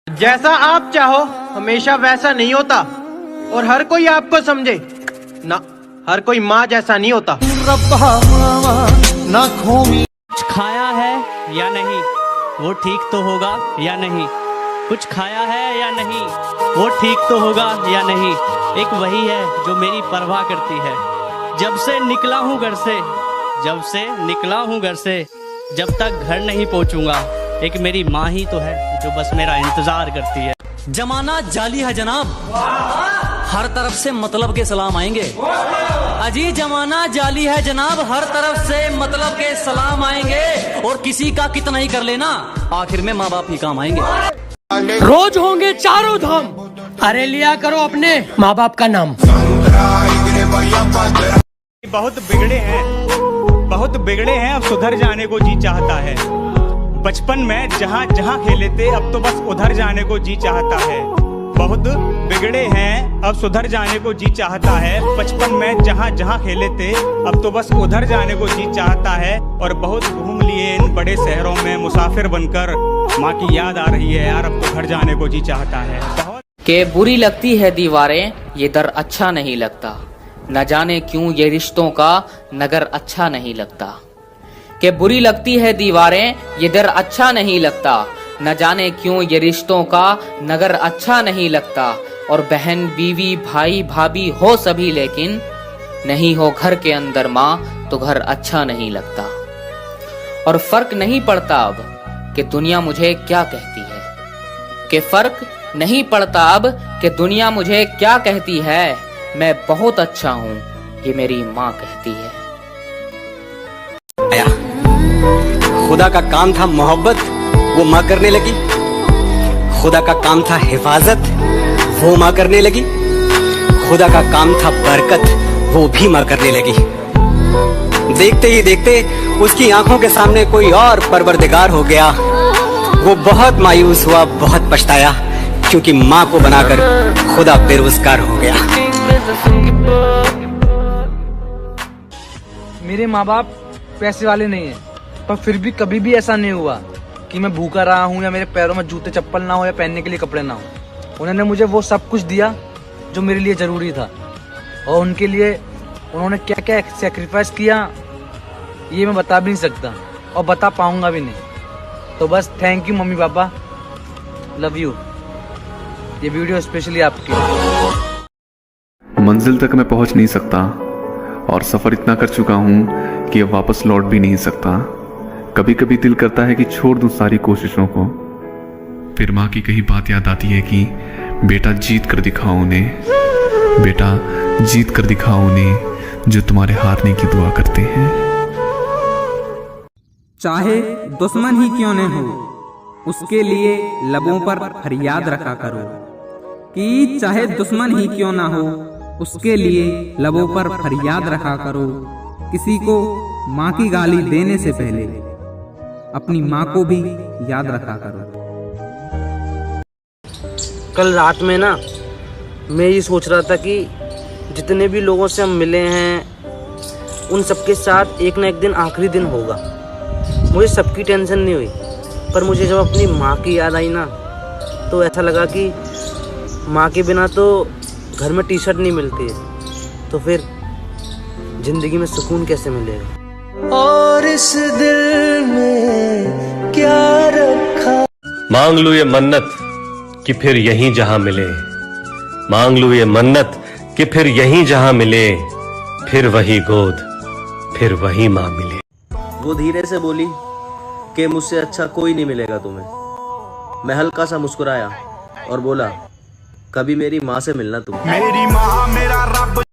जैसा आप चाहो हमेशा वैसा नहीं होता, और हर कोई आपको समझे ना, हर कोई माँ जैसा नहीं होता। कुछ खाया है या नहीं, वो ठीक तो होगा या नहीं। कुछ खाया है या नहीं, वो ठीक तो होगा या नहीं। एक वही है जो मेरी परवाह करती है। जब से निकला हूँ घर से, जब से निकला हूँ घर से, जब तक घर नहीं पहुँचूंगा, एक मेरी माँ ही तो है जो बस मेरा इंतजार करती है। जमाना जाली है जनाब, हर तरफ से मतलब के सलाम आएंगे। अजी जमाना जाली है जनाब, हर तरफ से मतलब के सलाम आएंगे। और किसी का कितना ही कर लेना, आखिर में माँ बाप ही काम आएंगे। रोज होंगे चारों धाम, अरे लिया करो अपने माँ बाप का नाम। बहुत बिगड़े हैं, अब सुधर जाने को जी चाहता है। बचपन में जहाँ जहाँ खेले थे, अब तो बस उधर जाने को जी चाहता है। बहुत बिगड़े हैं, अब सुधर जाने को जी चाहता है। बचपन में जहाँ जहाँ खेले थे, अब तो बस उधर जाने को जी चाहता है। और बहुत घूम लिए इन बड़े शहरों में मुसाफिर बनकर, माँ की याद आ रही है यार, अब तो घर जाने को जी चाहता है। बहुत के बुरी लगती है दीवारें, ये दर अच्छा नहीं लगता। न जाने क्यों ये रिश्तों का नगर अच्छा नहीं लगता। के बुरी लगती है दीवारें, ये दर अच्छा नहीं लगता। न जाने क्यों ये रिश्तों का नगर अच्छा नहीं लगता। और बहन बीवी भाई भाभी हो सभी, लेकिन नहीं हो घर के अंदर माँ तो घर अच्छा नहीं लगता। और फर्क नहीं पड़ता अब कि दुनिया मुझे क्या कहती है, कि फर्क नहीं पड़ता अब कि दुनिया मुझे क्या कहती है। मैं बहुत अच्छा हूँ, ये मेरी माँ कहती है। खुदा का काम था मोहब्बत, वो माँ करने लगी। खुदा का काम था हिफाजत, वो माँ करने लगी। खुदा का काम था बरकत, वो भी माँ करने लगी। देखते ही देखते उसकी आंखों के सामने कोई और परवरदिगार हो गया। वो बहुत मायूस हुआ, बहुत पछताया, क्योंकि माँ को बनाकर खुदा बेरोजगार हो गया। मेरे माँ बाप पैसे वाले नहीं हैं, पर फिर भी कभी भी ऐसा नहीं हुआ कि मैं भूखा रहा हूँ या मेरे पैरों में जूते चप्पल ना हो या पहनने के लिए कपड़े ना हो। उन्होंने मुझे वो सब कुछ दिया जो मेरे लिए ज़रूरी था, और उनके लिए उन्होंने क्या क्या सेक्रीफाइस किया ये मैं बता भी नहीं सकता और बता पाऊंगा भी नहीं। तो बस thank you mummy papa, love you. ये वीडियो स्पेशली आपकी। मंजिल तक मैं पहुंच नहीं सकता, और सफ़र इतना कर चुका हूँ कि अब वापस लौट भी नहीं सकता। कभी कभी दिल करता है कि छोड़ दूं सारी कोशिशों को। फिर माँ की कही बात याद आती है कि बेटा जीत कर दिखाओ उन्हें, बेटा जीत कर दिखाओ उन्हें जो तुम्हारे हारने की दुआ करते हैं। चाहे दुश्मन ही क्यों न हो, उसके लिए लबों पर फरियाद रखा करो। कि चाहे दुश्मन ही क्यों ना हो, उसके लिए लबों पर फरियाद रखा करो। किसी को माँ की गाली देने से पहले अपनी माँ को भी याद रखा करो। कल रात में ना मैं ये सोच रहा था कि जितने भी लोगों से हम मिले हैं उन सबके साथ एक ना एक दिन आखिरी दिन होगा। मुझे सबकी टेंशन नहीं हुई, पर मुझे जब अपनी माँ की याद आई ना, तो ऐसा लगा कि माँ के बिना तो घर में टी शर्ट नहीं मिलती है, तो फिर जिंदगी में सुकून कैसे मिलेगा। और इस दिल में क्या रखा। मांग लूं ये मन्नत कि फिर यहीं जहां मिले। मांग लूं ये मन्नत कि फिर यहीं जहां मिले। फिर वही गोद, फिर वही माँ मिले। वो धीरे से बोली कि मुझसे अच्छा कोई नहीं मिलेगा तुम्हें। मैं हल्का सा मुस्कुराया और बोला, कभी मेरी माँ से मिलना तुम। मेरी माँ मेरा रब